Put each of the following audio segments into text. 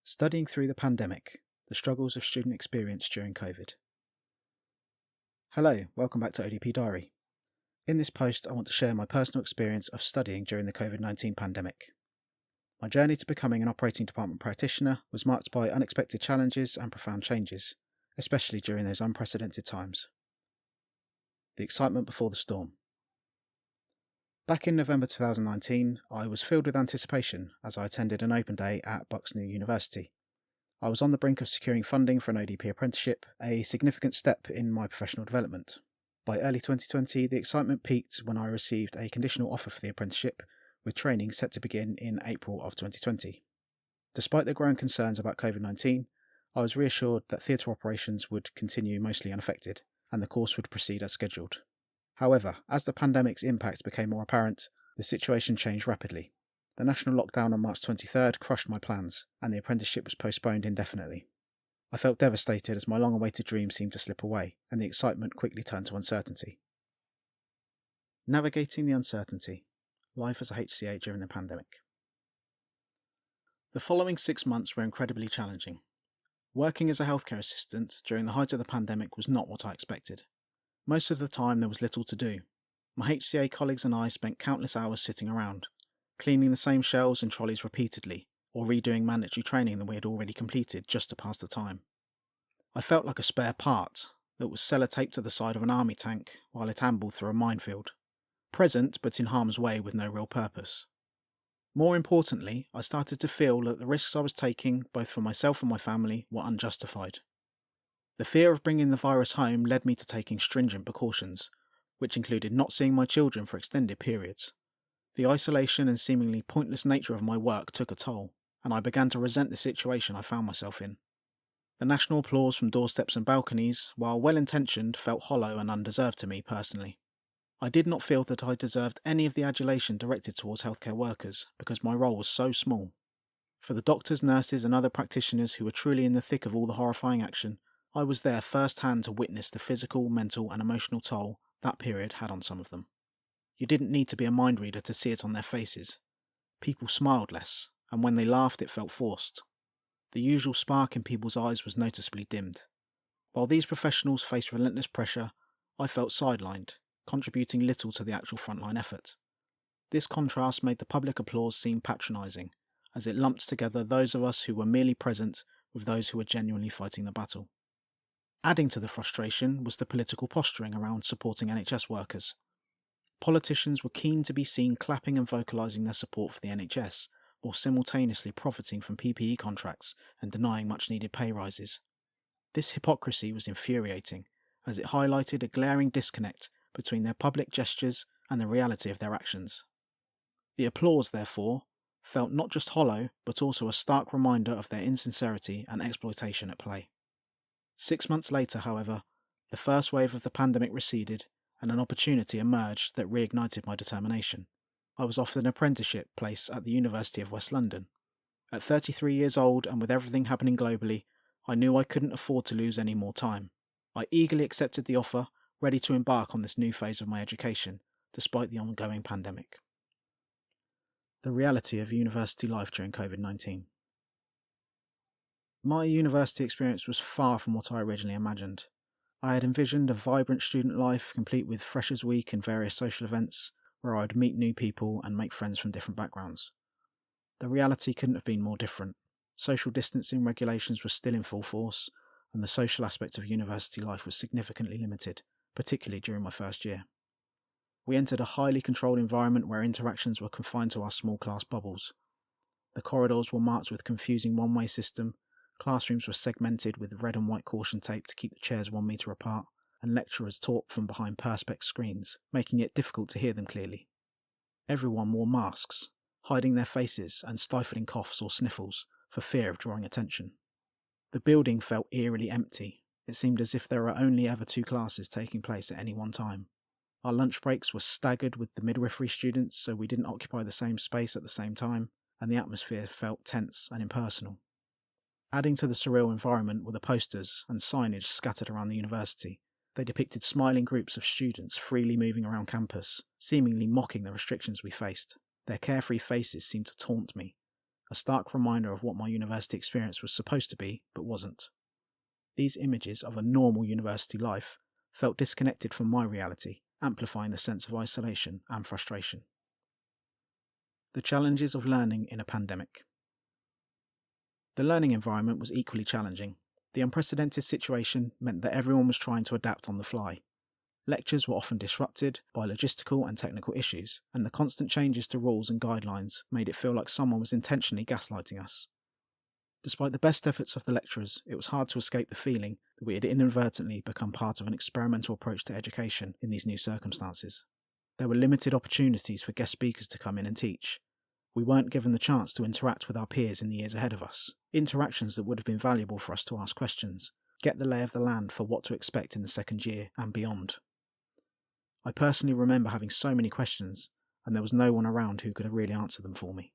Studying through the pandemic, the struggles of student experience during COVID. Hello, welcome back to ODP Diary. In this post, I want to share my personal experience of studying during the COVID-19 pandemic. My journey to becoming an operating department practitioner was marked by unexpected challenges and profound changes, especially during those unprecedented times. The excitement before the storm. Back in November 2019, I was filled with anticipation as I attended an open day at Bucks-New University. I was on the brink of securing funding for an ODP apprenticeship, a significant step in my professional development. By early 2020, the excitement peaked when I received a conditional offer for the apprenticeship, with training set to begin in April of 2020. Despite the growing concerns about COVID-19, I was reassured that theatre operations would continue mostly unaffected, and the course would proceed as scheduled. However, as the pandemic's impact became more apparent, the situation changed rapidly. The national lockdown on March 23rd crushed my plans, and the apprenticeship was postponed indefinitely. I felt devastated as my long-awaited dream seemed to slip away, and the excitement quickly turned to uncertainty. Navigating the uncertainty. Life as a HCA during the pandemic. The following 6 months were incredibly challenging. Working as a healthcare assistant during the height of the pandemic was not what I expected. Most of the time there was little to do. My HCA colleagues and I spent countless hours sitting around, cleaning the same shelves and trolleys repeatedly, or redoing mandatory training that we had already completed just to pass the time. I felt like a spare part that was sellotaped to the side of an army tank while it ambled through a minefield, present but in harm's way with no real purpose. More importantly, I started to feel that the risks I was taking, both for myself and my family, were unjustified. The fear of bringing the virus home led me to taking stringent precautions, which included not seeing my children for extended periods. The isolation and seemingly pointless nature of my work took a toll, and I began to resent the situation I found myself in. The national applause from doorsteps and balconies, while well-intentioned, felt hollow and undeserved to me personally. I did not feel that I deserved any of the adulation directed towards healthcare workers, because my role was so small. For the doctors, nurses and other practitioners who were truly in the thick of all the horrifying action, I was there first-hand to witness the physical, mental and emotional toll that period had on some of them. You didn't need to be a mind reader to see it on their faces. People smiled less, and when they laughed it felt forced. The usual spark in people's eyes was noticeably dimmed. While these professionals faced relentless pressure, I felt sidelined, contributing little to the actual frontline effort. This contrast made the public applause seem patronising, as it lumped together those of us who were merely present with those who were genuinely fighting the battle. Adding to the frustration was the political posturing around supporting NHS workers. Politicians were keen to be seen clapping and vocalising their support for the NHS, while simultaneously profiting from PPE contracts and denying much-needed pay rises. This hypocrisy was infuriating, as it highlighted a glaring disconnect between their public gestures and the reality of their actions. The applause, therefore, felt not just hollow, but also a stark reminder of their insincerity and exploitation at play. 6 months later, however, the first wave of the pandemic receded and an opportunity emerged that reignited my determination. I was offered an apprenticeship place at the University of West London. At 33 years old and with everything happening globally, I knew I couldn't afford to lose any more time. I eagerly accepted the offer, ready to embark on this new phase of my education, despite the ongoing pandemic. The reality of university life during COVID-19. My university experience was far from what I originally imagined. I had envisioned a vibrant student life, complete with Freshers' Week and various social events, where I would meet new people and make friends from different backgrounds. The reality couldn't have been more different. Social distancing regulations were still in full force, and the social aspect of university life was significantly limited, particularly during my first year. We entered a highly controlled environment where interactions were confined to our small class bubbles. The corridors were marked with confusing one-way system, classrooms were segmented with red and white caution tape to keep the chairs 1 metre apart, and lecturers taught from behind perspex screens, making it difficult to hear them clearly. Everyone wore masks, hiding their faces and stifling coughs or sniffles for fear of drawing attention. The building felt eerily empty. It seemed as if there were only ever 2 classes taking place at any one time. Our lunch breaks were staggered with the midwifery students, so we didn't occupy the same space at the same time, and the atmosphere felt tense and impersonal. Adding to the surreal environment were the posters and signage scattered around the university. They depicted smiling groups of students freely moving around campus, seemingly mocking the restrictions we faced. Their carefree faces seemed to taunt me, a stark reminder of what my university experience was supposed to be, but wasn't. These images of a normal university life felt disconnected from my reality, amplifying the sense of isolation and frustration. The challenges of learning in a pandemic. The learning environment was equally challenging. The unprecedented situation meant that everyone was trying to adapt on the fly. Lectures were often disrupted by logistical and technical issues, and the constant changes to rules and guidelines made it feel like someone was intentionally gaslighting us. Despite the best efforts of the lecturers, it was hard to escape the feeling that we had inadvertently become part of an experimental approach to education in these new circumstances. There were limited opportunities for guest speakers to come in and teach. We weren't given the chance to interact with our peers in the years ahead of us, interactions that would have been valuable for us to ask questions, get the lay of the land for what to expect in the second year and beyond. I personally remember having so many questions, and there was no one around who could really answer them for me.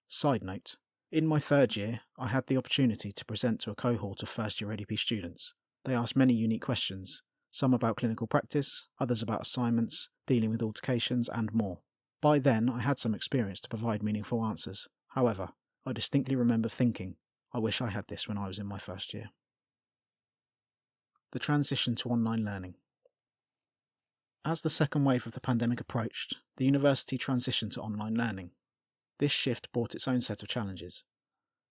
Side note, in my third year, I had the opportunity to present to a cohort of first-year ODP students. They asked many unique questions, some about clinical practice, others about assignments, dealing with altercations, and more. By then, I had some experience to provide meaningful answers. However, I distinctly remember thinking, I wish I had this when I was in my first year. The transition to online learning. As the second wave of the pandemic approached, the university transitioned to online learning. This shift brought its own set of challenges.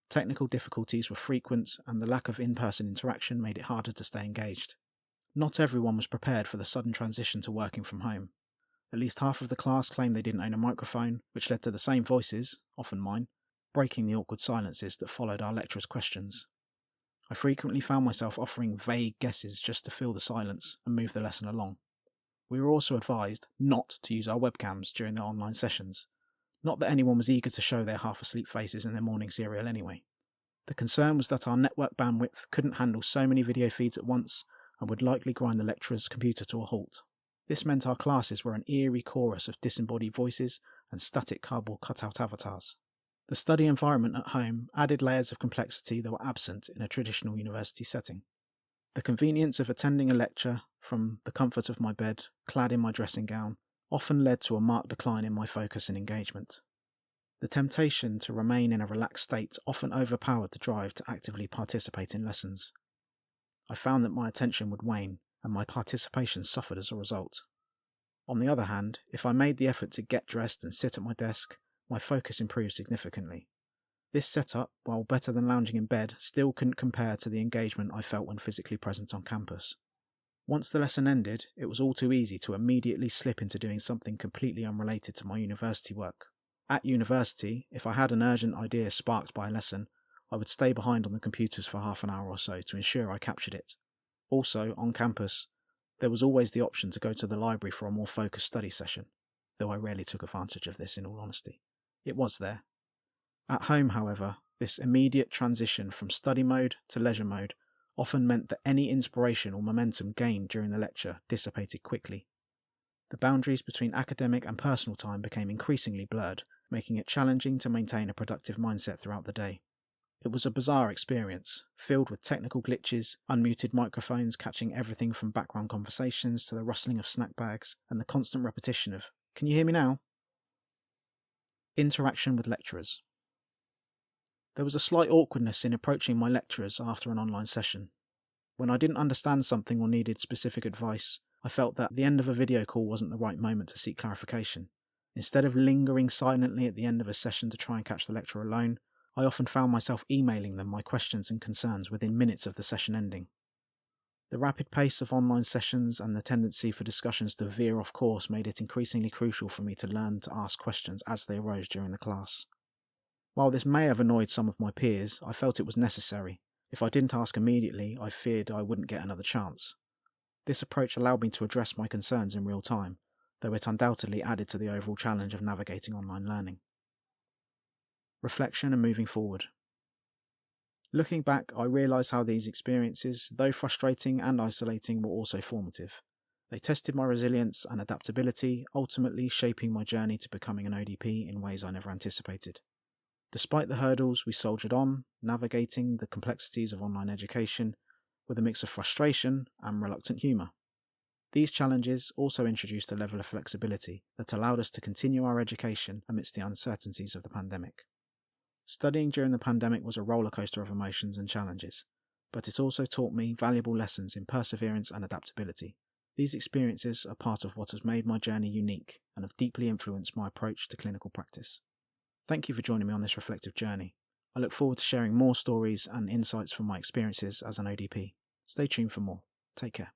Technical difficulties were frequent, and the lack of in-person interaction made it harder to stay engaged. Not everyone was prepared for the sudden transition to working from home. At least half of the class claimed they didn't own a microphone, which led to the same voices, often mine, breaking the awkward silences that followed our lecturers' questions. I frequently found myself offering vague guesses just to fill the silence and move the lesson along. We were also advised not to use our webcams during the online sessions. Not that anyone was eager to show their half-asleep faces in their morning cereal anyway. The concern was that our network bandwidth couldn't handle so many video feeds at once and would likely grind the lecturer's computer to a halt. This meant our classes were an eerie chorus of disembodied voices and static cardboard cutout avatars. The study environment at home added layers of complexity that were absent in a traditional university setting. The convenience of attending a lecture from the comfort of my bed, clad in my dressing gown, often led to a marked decline in my focus and engagement. The temptation to remain in a relaxed state often overpowered the drive to actively participate in lessons. I found that my attention would wane, and my participation suffered as a result. On the other hand, if I made the effort to get dressed and sit at my desk, my focus improved significantly. This setup, while better than lounging in bed, still couldn't compare to the engagement I felt when physically present on campus. Once the lesson ended, it was all too easy to immediately slip into doing something completely unrelated to my university work. At university, if I had an urgent idea sparked by a lesson, I would stay behind on the computers for half an hour or so to ensure I captured it. Also, on campus, there was always the option to go to the library for a more focused study session, though I rarely took advantage of this in all honesty. It was there. At home, however, this immediate transition from study mode to leisure mode often meant that any inspiration or momentum gained during the lecture dissipated quickly. The boundaries between academic and personal time became increasingly blurred, making it challenging to maintain a productive mindset throughout the day. It was a bizarre experience, filled with technical glitches, unmuted microphones catching everything from background conversations to the rustling of snack bags, and the constant repetition of, "Can you hear me now?" Interaction with lecturers. There was a slight awkwardness in approaching my lecturers after an online session. When I didn't understand something or needed specific advice, I felt that the end of a video call wasn't the right moment to seek clarification. Instead of lingering silently at the end of a session to try and catch the lecturer alone, I often found myself emailing them my questions and concerns within minutes of the session ending. The rapid pace of online sessions and the tendency for discussions to veer off course made it increasingly crucial for me to learn to ask questions as they arose during the class. While this may have annoyed some of my peers, I felt it was necessary. If I didn't ask immediately, I feared I wouldn't get another chance. This approach allowed me to address my concerns in real time, though it undoubtedly added to the overall challenge of navigating online learning. Reflection and moving forward. Looking back, I realised how these experiences, though frustrating and isolating, were also formative. They tested my resilience and adaptability, ultimately shaping my journey to becoming an ODP in ways I never anticipated. Despite the hurdles, we soldiered on, navigating the complexities of online education with a mix of frustration and reluctant humour. These challenges also introduced a level of flexibility that allowed us to continue our education amidst the uncertainties of the pandemic. Studying during the pandemic was a rollercoaster of emotions and challenges, but it also taught me valuable lessons in perseverance and adaptability. These experiences are part of what has made my journey unique and have deeply influenced my approach to clinical practice. Thank you for joining me on this reflective journey. I look forward to sharing more stories and insights from my experiences as an ODP. Stay tuned for more. Take care.